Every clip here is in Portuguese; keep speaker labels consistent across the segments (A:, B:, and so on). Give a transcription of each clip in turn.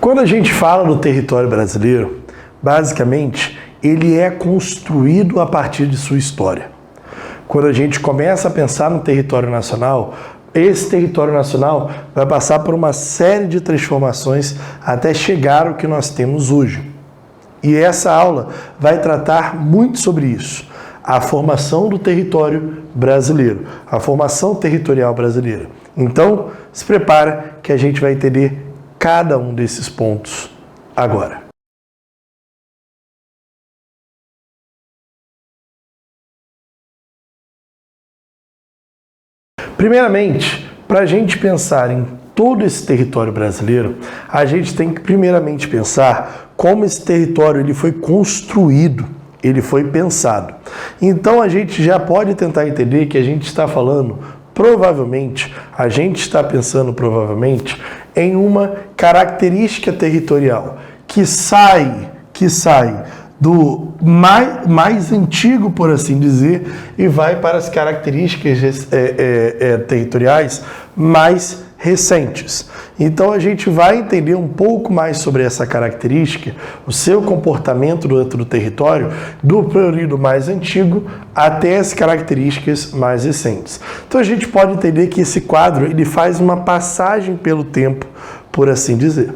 A: Quando a gente fala do território brasileiro, basicamente, ele é construído a partir de sua história. Quando a gente começa a pensar no território nacional, esse território nacional vai passar por uma série de transformações até chegar ao que nós temos hoje. E essa aula vai tratar muito sobre isso, a formação do território brasileiro, a formação territorial brasileira. Então, se prepara que a gente vai entender cada um desses pontos agora. Primeiramente, para a gente pensar em todo esse território brasileiro, a gente tem que primeiramente pensar como esse território ele foi construído, ele foi pensado. Então a gente já pode tentar entender que a gente está falando, provavelmente, a gente está pensando provavelmente em uma característica territorial que sai do mais antigo, por assim dizer, e vai para as características territoriais mais recentes. Então a gente vai entender um pouco mais sobre essa característica, o seu comportamento dentro do território, do período mais antigo até as características mais recentes. Então a gente pode entender que esse quadro ele faz uma passagem pelo tempo, por assim dizer.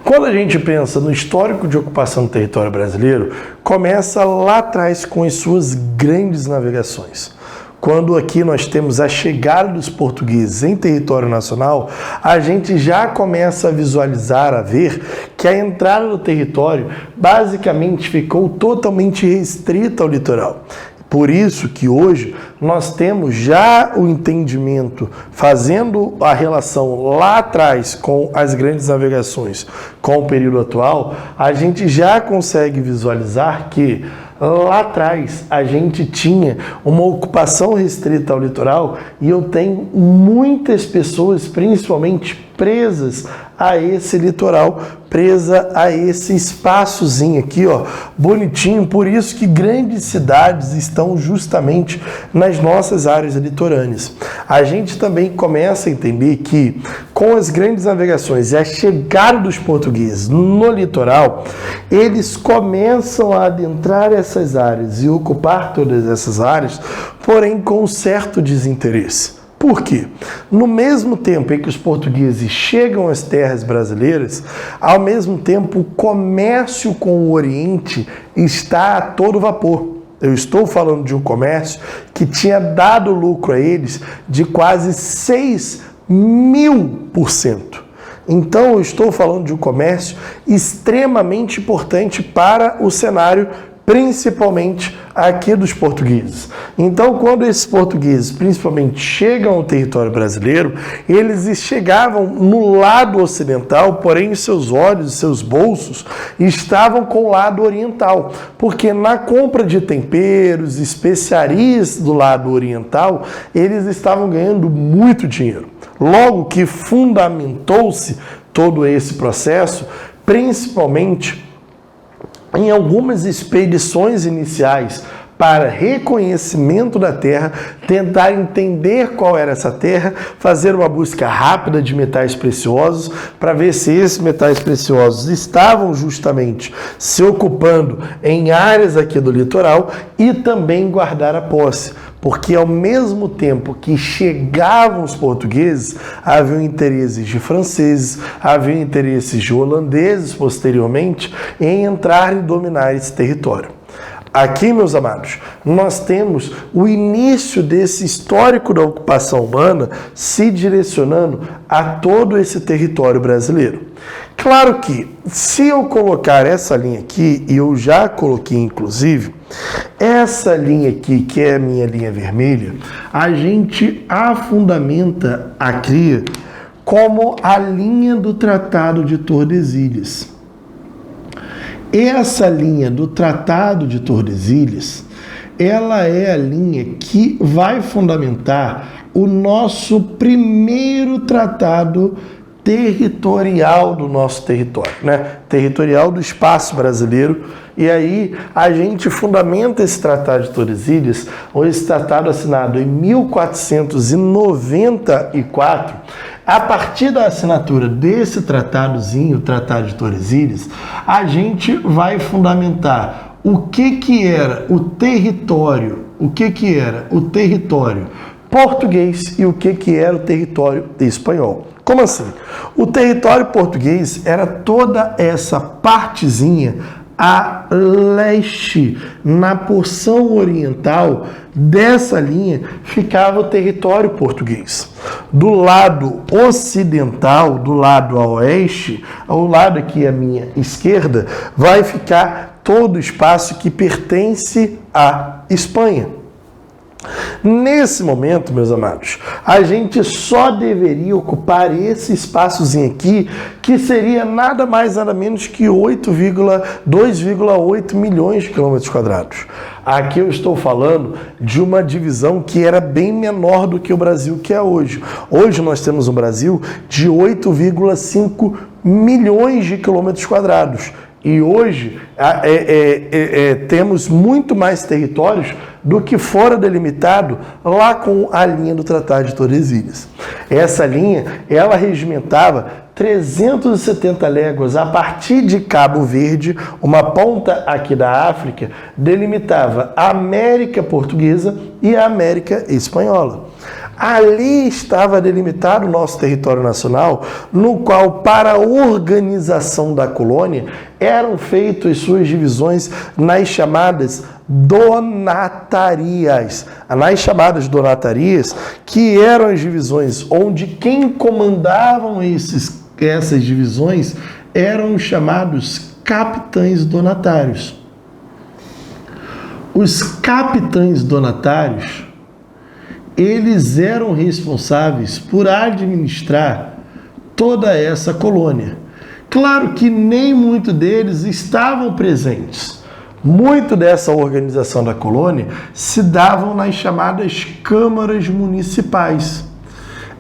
A: Quando a gente pensa no histórico de ocupação do território brasileiro, começa lá atrás com as suas grandes navegações. Quando aqui nós temos a chegada dos portugueses em território nacional, a gente já começa a visualizar, a ver que a entrada no território basicamente ficou totalmente restrita ao litoral. Por isso que hoje nós temos já o entendimento, fazendo a relação lá atrás com as grandes navegações, com o período atual, a gente já consegue visualizar que lá atrás a gente tinha uma ocupação restrita ao litoral e eu tenho muitas pessoas, principalmente presas a esse litoral, presa a esse espaçozinho aqui, ó, bonitinho. Por isso que grandes cidades estão justamente nas nossas áreas litorâneas. A gente também começa a entender que com as grandes navegações e a chegada dos portugueses no litoral, eles começam a adentrar essas áreas e ocupar todas essas áreas, porém com um certo desinteresse. Por quê? No mesmo tempo em que os portugueses chegam às terras brasileiras, ao mesmo tempo o comércio com o Oriente está a todo vapor. Eu estou falando de um comércio que tinha dado lucro a eles de quase 6.000%. Então eu estou falando de um comércio extremamente importante para o cenário principalmente aqui dos portugueses. Então, quando esses portugueses, principalmente, chegam ao território brasileiro, eles chegavam no lado ocidental, porém os seus olhos e seus bolsos estavam com o lado oriental, porque na compra de temperos, especiarias do lado oriental, eles estavam ganhando muito dinheiro. Logo que fundamentou-se todo esse processo, principalmente em algumas expedições iniciais para reconhecimento da terra, tentar entender qual era essa terra, fazer uma busca rápida de metais preciosos para ver se esses metais preciosos estavam justamente se ocupando em áreas aqui do litoral e também guardar a posse. Porque ao mesmo tempo que chegavam os portugueses, haviam interesses de franceses, haviam interesses de holandeses posteriormente em entrar e dominar esse território. Aqui, meus amados, nós temos o início desse histórico da ocupação humana se direcionando a todo esse território brasileiro. Claro que, se eu colocar essa linha aqui, e eu já coloquei inclusive, essa linha aqui, que é a minha linha vermelha, a gente a fundamenta aqui como a linha do Tratado de Tordesilhas. Essa linha do Tratado de Tordesilhas, ela é a linha que vai fundamentar o nosso primeiro tratado territorial do nosso território, né? Territorial do espaço brasileiro. E aí a gente fundamenta esse Tratado de Tordesilhas, ou esse tratado assinado em 1494, A partir da assinatura desse tratadozinho, o Tratado de Tordesilhas, a gente vai fundamentar o que era o território, português e o que era o território espanhol. Como assim? O território português era toda essa partezinha a leste, na porção oriental dessa linha, ficava o território português. Do lado ocidental, do lado a oeste, ao lado aqui à minha esquerda, vai ficar todo o espaço que pertence à Espanha. Nesse momento, meus amados, a gente só deveria ocupar esse espaçozinho aqui, que seria nada mais nada menos que 2,8 milhões de quilômetros quadrados. Aqui eu estou falando de uma divisão que era bem menor do que o Brasil que é hoje. Hoje nós temos um Brasil de 8,5 milhões de quilômetros quadrados. E hoje temos muito mais territórios do que fora delimitado lá com a linha do Tratado de Tordesilhas. Essa linha, ela regimentava 370 léguas a partir de Cabo Verde, uma ponta aqui da África, delimitava a América Portuguesa e a América Espanhola. Ali estava delimitado o nosso território nacional, no qual, para a organização da colônia, eram feitas suas divisões nas chamadas donatarias. Nas chamadas donatarias, que eram as divisões onde quem comandavam essas divisões eram os chamados capitães donatários. Os capitães donatários, eles eram responsáveis por administrar toda essa colônia. Claro que nem muito deles estavam presentes. Muito dessa organização da colônia se davam nas chamadas câmaras municipais.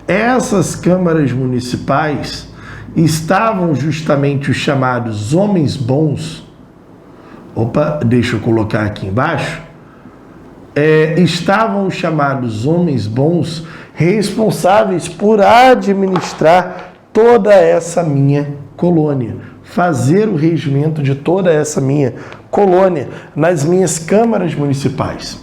A: Essas câmaras municipais estavam justamente os chamados homens bons. Deixa eu colocar aqui embaixo. Estavam os chamados homens bons responsáveis por administrar toda essa minha colônia, fazer o regimento de toda essa minha colônia nas minhas câmaras municipais.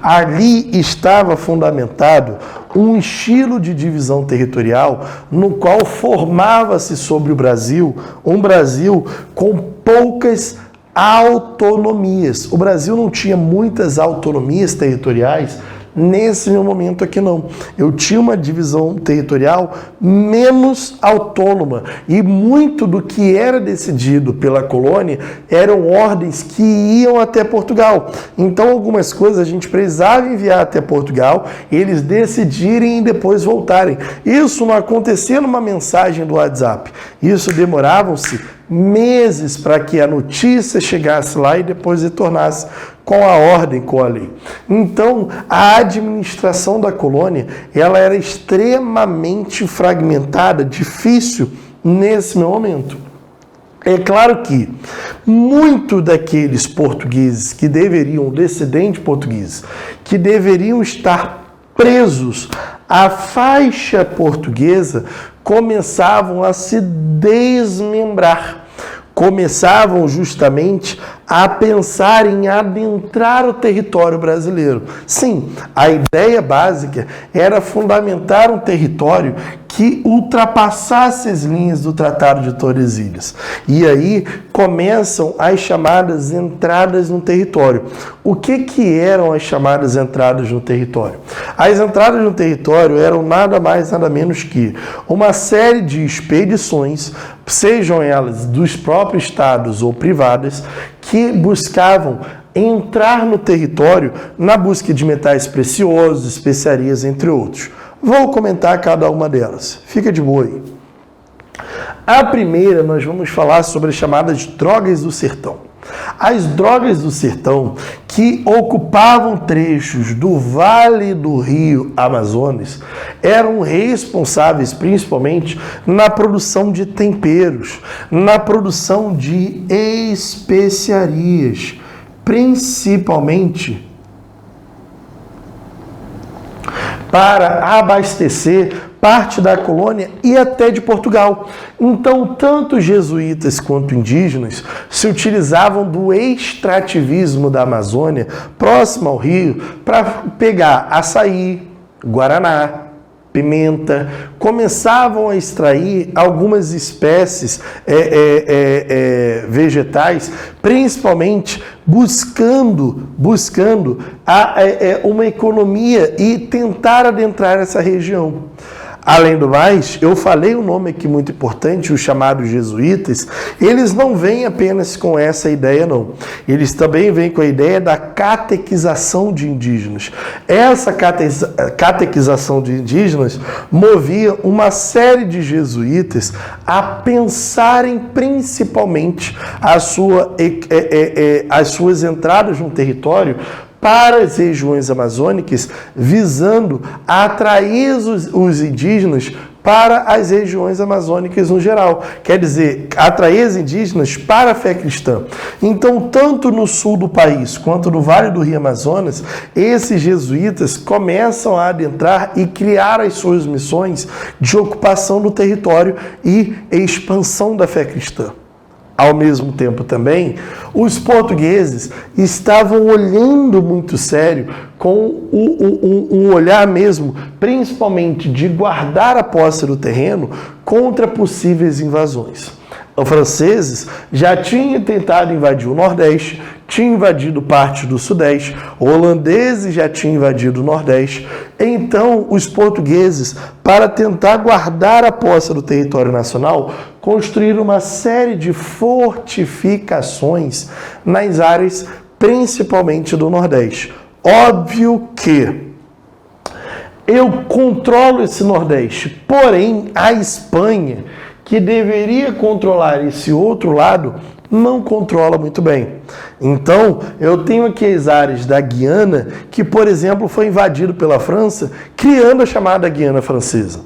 A: Ali estava fundamentado um estilo de divisão territorial no qual formava-se sobre o Brasil um Brasil com poucas autonomias. O Brasil não tinha muitas autonomias territoriais nesse meu momento aqui, não. Eu tinha uma divisão territorial menos autônoma e muito do que era decidido pela colônia eram ordens que iam até Portugal. Então, algumas coisas a gente precisava enviar até Portugal, eles decidirem e depois voltarem. Isso não acontecia numa mensagem do WhatsApp. Isso demoravam-se meses para que a notícia chegasse lá e depois retornasse com a ordem, com a lei. Então, a administração da colônia, ela era extremamente fragmentada, difícil nesse meu momento. É claro que muito daqueles portugueses que deveriam, descendentes portugueses, que deveriam estar presos à faixa portuguesa, começavam a se desmembrar. Começavam justamente a pensar em adentrar o território brasileiro. Sim, a ideia básica era fundamentar um território que ultrapassasse as linhas do Tratado de Tordesilhas. E aí começam as chamadas entradas no território. O que eram as chamadas entradas no território? As entradas no território eram nada mais, nada menos que uma série de expedições, sejam elas dos próprios estados ou privadas, que buscavam entrar no território na busca de metais preciosos, especiarias, entre outros. Vou comentar cada uma delas. Fica de boa aí. A primeira, nós vamos falar sobre as chamadas drogas do sertão. As drogas do sertão, que ocupavam trechos do Vale do Rio Amazonas, eram responsáveis principalmente na produção de temperos, na produção de especiarias, principalmente para abastecer parte da colônia e até de Portugal. Então, tanto jesuítas quanto indígenas se utilizavam do extrativismo da Amazônia, próximo ao rio, para pegar açaí, guaraná, pimenta, começavam a extrair algumas espécies vegetais, principalmente buscando uma economia e tentar adentrar essa região. Além do mais, eu falei um nome aqui muito importante, os chamados jesuítas. Eles não vêm apenas com essa ideia, não. Eles também vêm com a ideia da catequização de indígenas. Essa catequização de indígenas movia uma série de jesuítas a pensarem principalmente as suas entradas no território para as regiões amazônicas, visando atrair os indígenas para as regiões amazônicas no geral. Quer dizer, atrair os indígenas para a fé cristã. Então, tanto no sul do país quanto no Vale do Rio Amazonas, esses jesuítas começam a adentrar e criar as suas missões de ocupação do território e expansão da fé cristã. Ao mesmo tempo também, os portugueses estavam olhando muito sério, com um olhar mesmo, principalmente de guardar a posse do terreno contra possíveis invasões. Os franceses já tinham tentado invadir o Nordeste, tinham invadido parte do Sudeste, os holandeses já tinham invadido o Nordeste. Então, os portugueses, para tentar guardar a posse do território nacional, construíram uma série de fortificações nas áreas, principalmente do Nordeste. Óbvio que eu controlo esse Nordeste, porém, a Espanha, que deveria controlar esse outro lado, não controla muito bem. Então, eu tenho aqui as áreas da Guiana, que, por exemplo, foi invadido pela França, criando a chamada Guiana Francesa.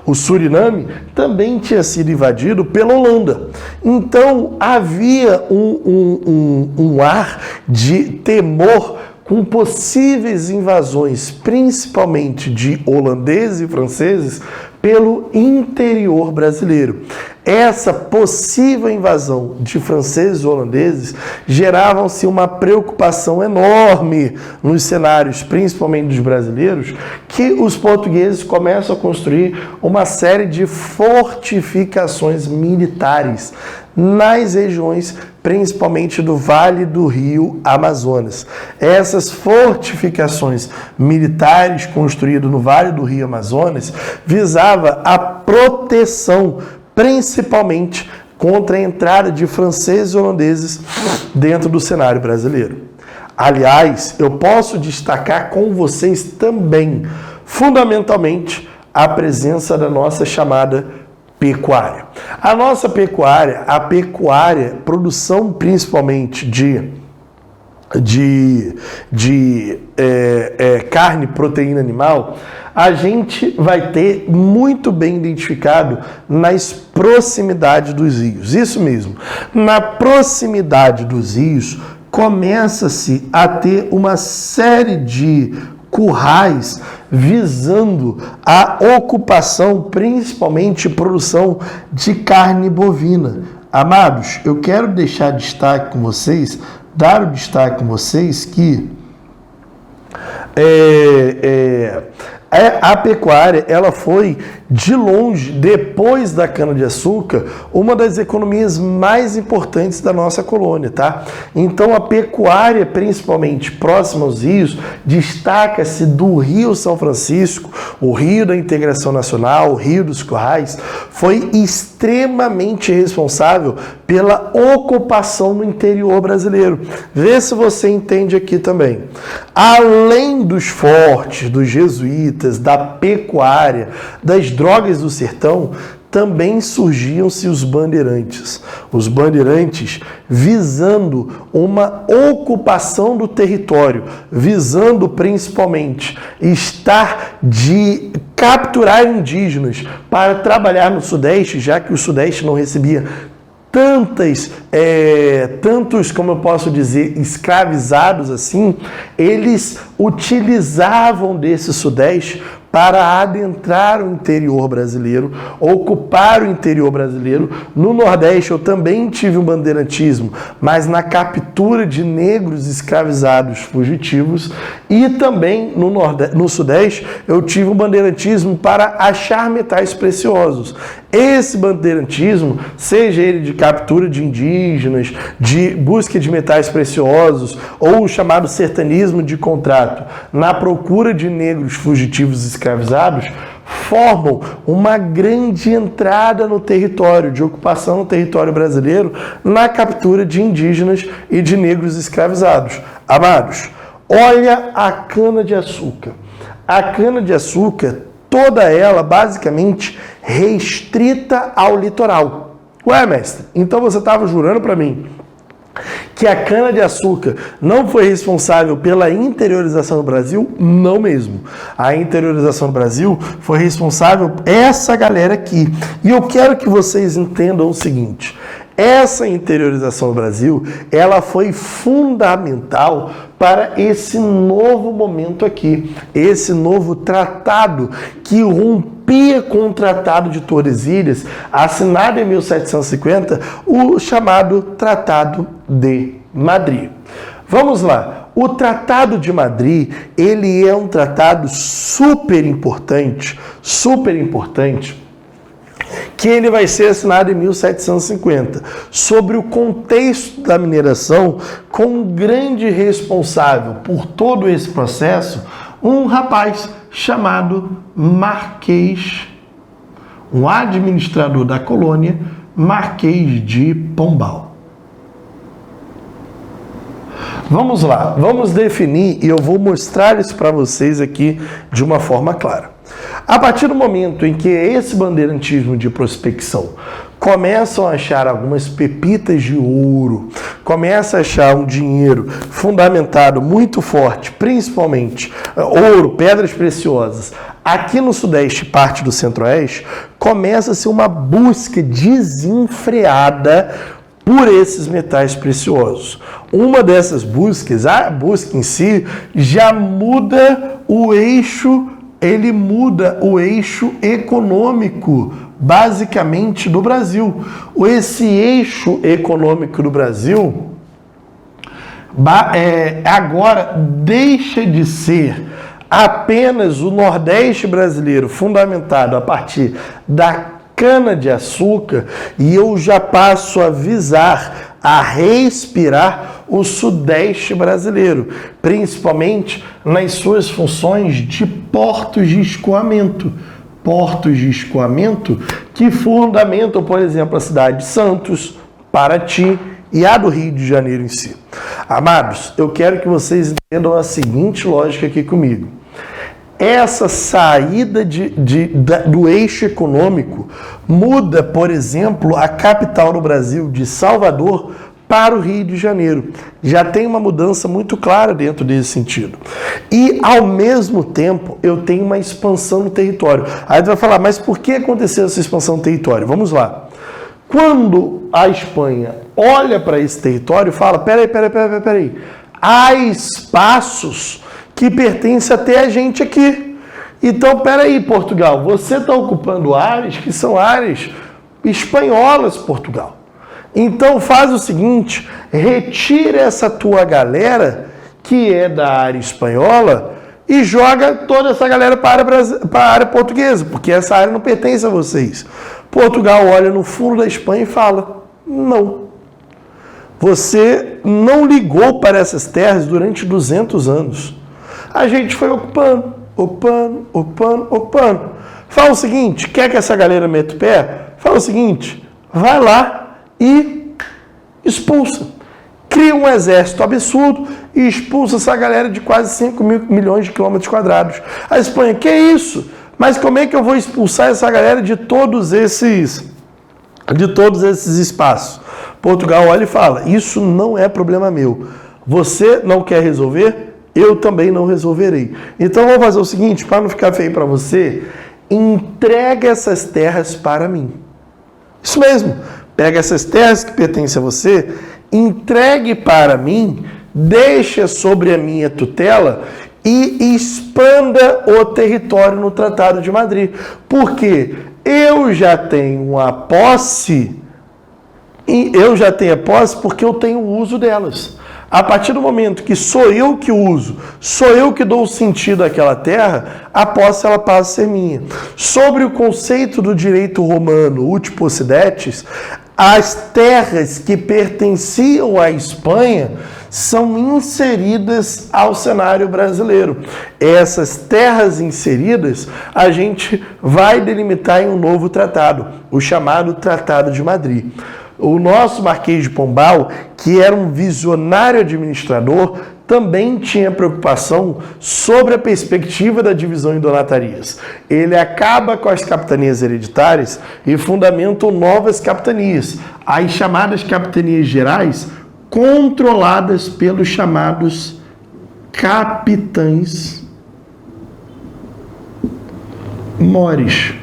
A: O Suriname também tinha sido invadido pela Holanda. Então, havia um ar de temor com possíveis invasões, principalmente de holandeses e franceses, pelo interior brasileiro. Essa possível invasão de franceses e holandeses geravam-se uma preocupação enorme nos cenários, principalmente dos brasileiros, que os portugueses começam a construir uma série de fortificações militares nas regiões, principalmente do Vale do Rio Amazonas. Essas fortificações militares construídas no Vale do Rio Amazonas visava a proteção, principalmente contra a entrada de franceses e holandeses dentro do cenário brasileiro. Aliás, eu posso destacar com vocês também, fundamentalmente, a presença da nossa chamada pecuária. A nossa pecuária, produção principalmente de carne e proteína animal, a gente vai ter muito bem identificado nas proximidades dos rios. Isso mesmo, na proximidade dos rios, começa-se a ter uma série de currais visando a ocupação, principalmente produção de carne bovina. Amados, eu quero deixar destaque com vocês, dar o destaque com vocês que a pecuária, ela foi, de longe, depois da cana-de-açúcar, uma das economias mais importantes da nossa colônia, tá? Então, a pecuária, principalmente próxima aos rios, destaca-se do Rio São Francisco, o Rio da Integração Nacional, o Rio dos Currais, foi extremamente responsável pela ocupação no interior brasileiro. Vê se você entende aqui também. Além dos fortes, dos jesuítas, da pecuária, das drogas do sertão, também surgiam-se os bandeirantes. Os bandeirantes visando uma ocupação do território, visando principalmente capturar indígenas para trabalhar no Sudeste, já que o Sudeste não recebia tantos, como eu posso dizer, escravizados assim. Eles utilizavam desse Sudeste para adentrar o interior brasileiro, ocupar o interior brasileiro. No Nordeste eu também tive um bandeirantismo, mas na captura de negros escravizados fugitivos, e também no Sudeste eu tive um bandeirantismo para achar metais preciosos. Esse bandeirantismo, seja ele de captura de indígenas, de busca de metais preciosos, ou o chamado sertanismo de contrato, na procura de negros fugitivos escravizados, formam uma grande entrada no território, de ocupação no território brasileiro, na captura de indígenas e de negros escravizados. Amados, olha a cana-de-açúcar. A cana-de-açúcar, toda ela basicamente restrita ao litoral. Ué, mestre, então você estava jurando para mim que a cana-de-açúcar não foi responsável pela interiorização do Brasil? Não mesmo. A interiorização do Brasil foi responsável por essa galera aqui. E eu quero que vocês entendam o seguinte: essa interiorização do Brasil, ela foi fundamental para esse novo momento aqui, esse novo tratado que rompia com o Tratado de Tordesilhas, assinado em 1750, o chamado Tratado de Madrid. Vamos lá. O Tratado de Madrid, ele é um tratado super importante, que ele vai ser assinado em 1750, sobre o contexto da mineração, com um grande responsável por todo esse processo, um rapaz chamado Marquês, um administrador da colônia, Marquês de Pombal. Vamos lá, vamos definir, e eu vou mostrar isso para vocês aqui de uma forma clara. A partir do momento em que esse bandeirantismo de prospecção começam a achar algumas pepitas de ouro, começa a achar um dinheiro fundamentado muito forte, principalmente ouro, pedras preciosas, aqui no Sudeste, parte do Centro-Oeste, começa-se uma busca desenfreada por esses metais preciosos. Uma dessas buscas, a busca em si, já muda o eixo, ele muda o eixo econômico, basicamente, do Brasil. Esse eixo econômico do Brasil agora deixa de ser apenas o Nordeste brasileiro, fundamentado a partir da cana-de-açúcar, e eu já passo a visar, a respirar o Sudeste brasileiro, principalmente nas suas funções de portos de escoamento. Portos de escoamento que fundamentam, por exemplo, a cidade de Santos, Paraty e a do Rio de Janeiro em si. Amados, eu quero que vocês entendam a seguinte lógica aqui comigo. Essa saída do eixo econômico muda, por exemplo, a capital do Brasil, de Salvador, para o Rio de Janeiro. Já tem uma mudança muito clara dentro desse sentido. E, ao mesmo tempo, eu tenho uma expansão no território. Aí você vai falar, mas por que aconteceu essa expansão no território? Vamos lá. Quando a Espanha olha para esse território e fala, peraí, há espaços que pertence até a gente aqui. Então, peraí, Portugal, você está ocupando áreas que são áreas espanholas, Portugal. Então, faz o seguinte, retira essa tua galera, que é da área espanhola, e joga toda essa galera para a área portuguesa, porque essa área não pertence a vocês. Portugal olha no fundo da Espanha e fala, não. Você não ligou para essas terras durante 200 anos. A gente foi ocupando. Fala o seguinte, quer que essa galera meta o pé? Fala o seguinte, vai lá e expulsa. Cria um exército absurdo e expulsa essa galera de quase 5 milhões de quilômetros quadrados. A Espanha, que é isso? Mas como é que eu vou expulsar essa galera de todos esses espaços? Portugal olha e fala, isso não é problema meu. Você não quer resolver? Eu também não resolverei. Então vamos fazer o seguinte, para não ficar feio para você, entrega essas terras para mim. Isso mesmo, pega essas terras que pertencem a você, entregue para mim, deixa sobre a minha tutela, e expanda o território no Tratado de Madrid. Porque eu já tenho a posse, porque eu tenho o uso delas. A partir do momento que sou eu que uso, sou eu que dou sentido àquela terra, a posse ela passa a ser minha. Sobre o conceito do direito romano ut possidetis, as terras que pertenciam à Espanha são inseridas ao cenário brasileiro. Essas terras inseridas a gente vai delimitar em um novo tratado, o chamado Tratado de Madrid. O nosso Marquês de Pombal, que era um visionário administrador, também tinha preocupação sobre a perspectiva da divisão em donatarias. Ele acaba com as capitanias hereditárias e fundamenta novas capitanias, as chamadas capitanias gerais, controladas pelos chamados capitães mores,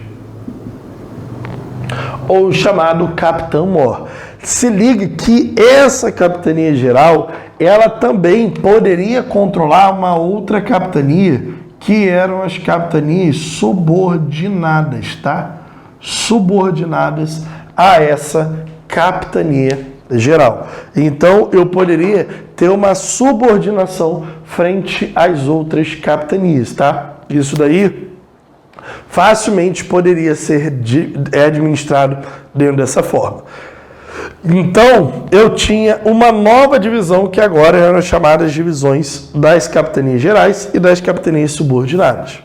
A: ou chamado capitão-mor. Se liga que essa capitania geral, ela também poderia controlar uma outra capitania, que eram as capitanias subordinadas, tá? Subordinadas a essa capitania geral. Então, eu poderia ter uma subordinação frente às outras capitanias, tá? Isso daí facilmente poderia ser administrado dentro dessa forma. Então, eu tinha uma nova divisão que agora eram chamadas divisões das capitanias gerais e das capitanias subordinadas.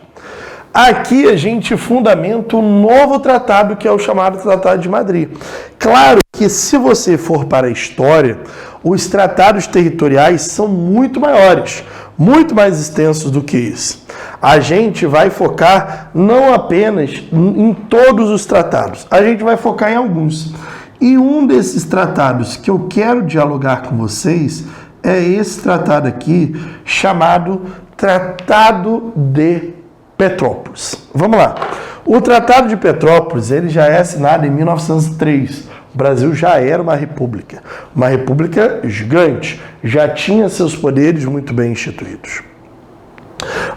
A: Aqui a gente fundamenta um novo tratado que é o chamado Tratado de Madrid. Claro que se você for para a história, os tratados territoriais são muito maiores, muito mais extensos do que isso. A gente vai focar não apenas em todos os tratados, a gente vai focar em alguns. E um desses tratados que eu quero dialogar com vocês é esse tratado aqui, chamado Tratado de Petrópolis. Vamos lá. O Tratado de Petrópolis, ele já é assinado em 1903. O Brasil já era uma república gigante, já tinha seus poderes muito bem instituídos.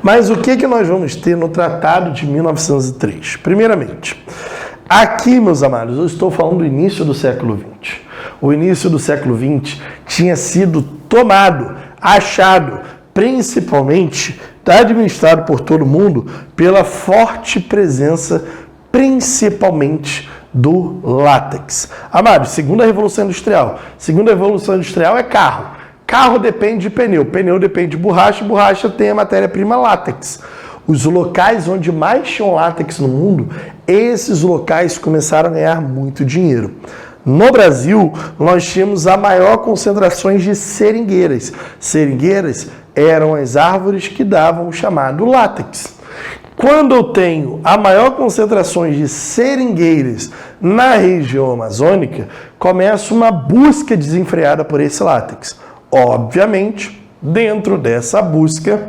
A: Mas o que nós vamos ter no Tratado de 1903? Primeiramente, aqui, meus amados, eu estou falando do início do século XX. O início do século XX tinha sido tomado, achado, principalmente administrado por todo mundo pela forte presença, principalmente do látex. Amados, segunda Revolução Industrial. Segunda Revolução Industrial é carro. Carro depende de pneu. Pneu depende de borracha. Borracha tem a matéria-prima látex. Os locais onde mais tinham látex no mundo, esses locais começaram a ganhar muito dinheiro. No Brasil, nós tínhamos a maior concentração de seringueiras. Seringueiras eram as árvores que davam o chamado látex. Quando eu tenho a maior concentração de seringueiras na região amazônica, começa uma busca desenfreada por esse látex. Obviamente, dentro dessa busca,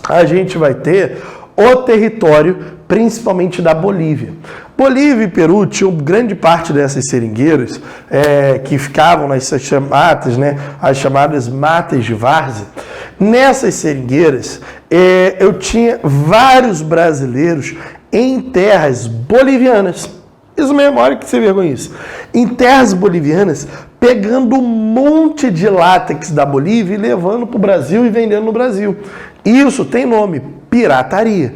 A: a gente vai ter o território, principalmente da Bolívia. Bolívia e Peru tinham grande parte dessas seringueiras que ficavam nessas matas, né, as chamadas matas de várzea. Nessas seringueiras, eu tinha vários brasileiros em terras bolivianas. Isso mesmo, olha que você vergonha isso. Em terras bolivianas, pegando um monte de látex da Bolívia e levando para o Brasil e vendendo no Brasil. Isso tem nome, pirataria.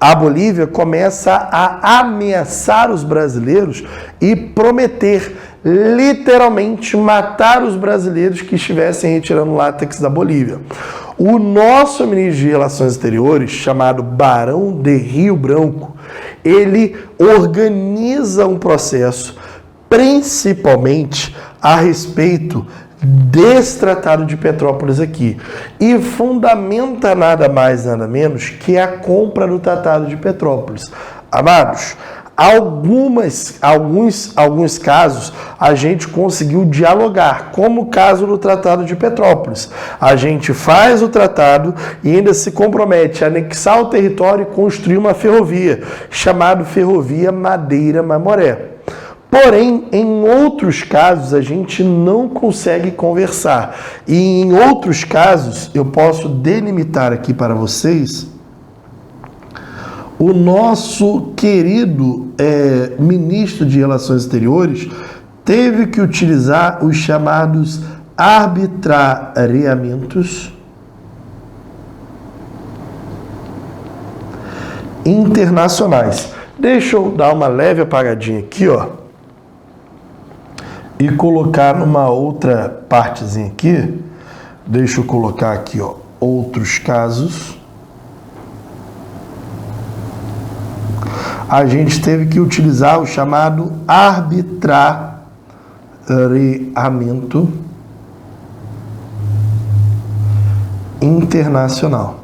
A: A Bolívia começa a ameaçar os brasileiros e prometer, literalmente, matar os brasileiros que estivessem retirando látex da Bolívia. O nosso ministro de Relações Exteriores, chamado Barão de Rio Branco, ele organiza um processo, principalmente a respeito desse Tratado de Petrópolis aqui, e fundamenta nada mais, nada menos que a compra do Tratado de Petrópolis. Amados, alguns casos a gente conseguiu dialogar, como o caso do Tratado de Petrópolis. A gente faz o tratado e ainda se compromete a anexar o território e construir uma ferrovia, chamada Ferrovia Madeira-Mamoré. Porém, em outros casos, a gente não consegue conversar. E em outros casos, eu posso delimitar aqui para vocês o nosso querido ministro de Relações Exteriores teve que utilizar os chamados arbitrariamentos internacionais. Deixa eu dar uma leve apagadinha aqui, ó, e colocar numa outra partezinha aqui. Deixa eu colocar aqui, ó, outros casos. A gente teve que utilizar o chamado arbitrariamento internacional.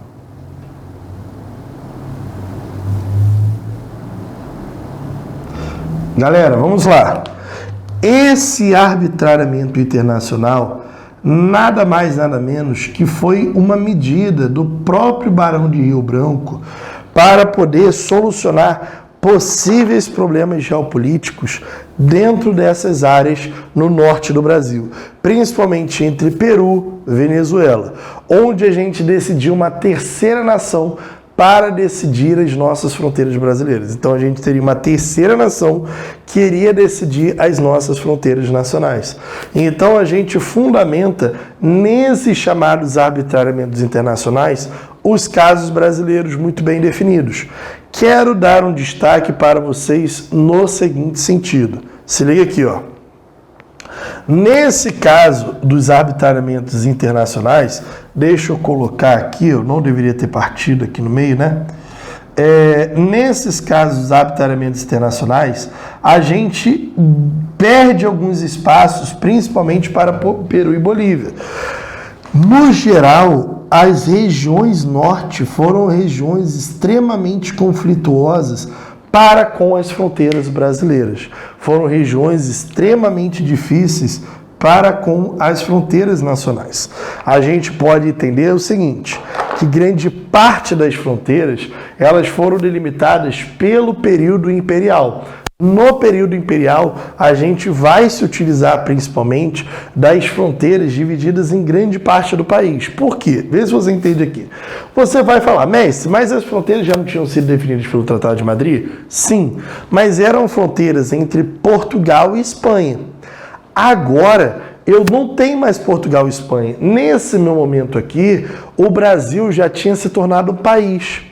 A: Galera, vamos lá. Esse arbitrariamento internacional nada mais, nada menos que foi uma medida do próprio Barão de Rio Branco para poder solucionar possíveis problemas geopolíticos dentro dessas áreas no norte do Brasil, principalmente entre Peru e Venezuela, onde a gente decidiu uma terceira nação para decidir as nossas fronteiras brasileiras. Então a gente teria uma terceira nação que iria decidir as nossas fronteiras nacionais. Então a gente fundamenta nesses chamados arbitrariamentos internacionais os casos brasileiros muito bem definidos. Quero dar um destaque para vocês no seguinte sentido. Se liga aqui, ó. Nesse caso dos arbitrariamentos internacionais, deixa eu colocar aqui, eu não deveria ter partido aqui no meio, né? Nesses casos dos arbitrariamentos internacionais, a gente perde alguns espaços, principalmente para Peru e Bolívia. No geral, as regiões norte foram regiões extremamente conflituosas para com as fronteiras brasileiras. Foram regiões extremamente difíceis para com as fronteiras nacionais. A gente pode entender o seguinte, que grande parte das fronteiras, elas foram delimitadas pelo período imperial. No período imperial, a gente vai se utilizar principalmente das fronteiras divididas em grande parte do país. Por quê? Vê se você entende aqui. Você vai falar, mestre, mas as fronteiras já não tinham sido definidas pelo Tratado de Madrid? Sim, mas eram fronteiras entre Portugal e Espanha. Agora, eu não tenho mais Portugal e Espanha. Nesse meu momento aqui, o Brasil já tinha se tornado um país.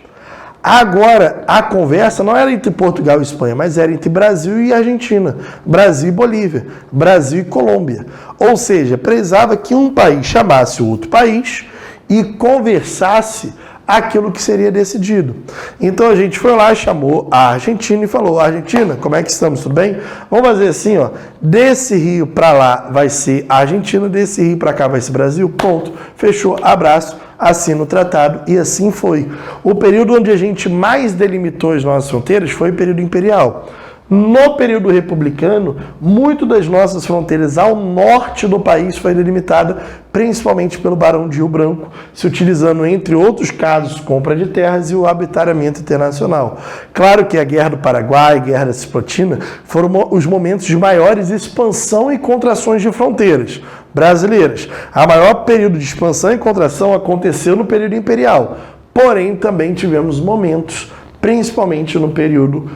A: Agora, a conversa não era entre Portugal e Espanha, mas era entre Brasil e Argentina, Brasil e Bolívia, Brasil e Colômbia. Ou seja, precisava que um país chamasse o outro país e conversasse aquilo que seria decidido. Então a gente foi lá, chamou a Argentina e falou, Argentina, como é que estamos, tudo bem? Vamos fazer assim, ó, desse rio para lá vai ser a Argentina, desse rio para cá vai ser Brasil, ponto, fechou, abraço, assina o tratado e assim foi. O período onde a gente mais delimitou as nossas fronteiras foi o período imperial. No período republicano, muito das nossas fronteiras ao norte do país foi delimitada principalmente pelo Barão de Rio Branco, se utilizando, entre outros casos, compra de terras e o arbitrariamento internacional. Claro que a Guerra do Paraguai, a Guerra da Cisplatina, foram os momentos de maiores expansão e contrações de fronteiras brasileiras. A maior período de expansão e contração aconteceu no período imperial, porém também tivemos momentos principalmente no período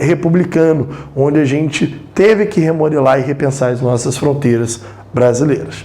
A: republicano, onde a gente teve que remodelar e repensar as nossas fronteiras brasileiras.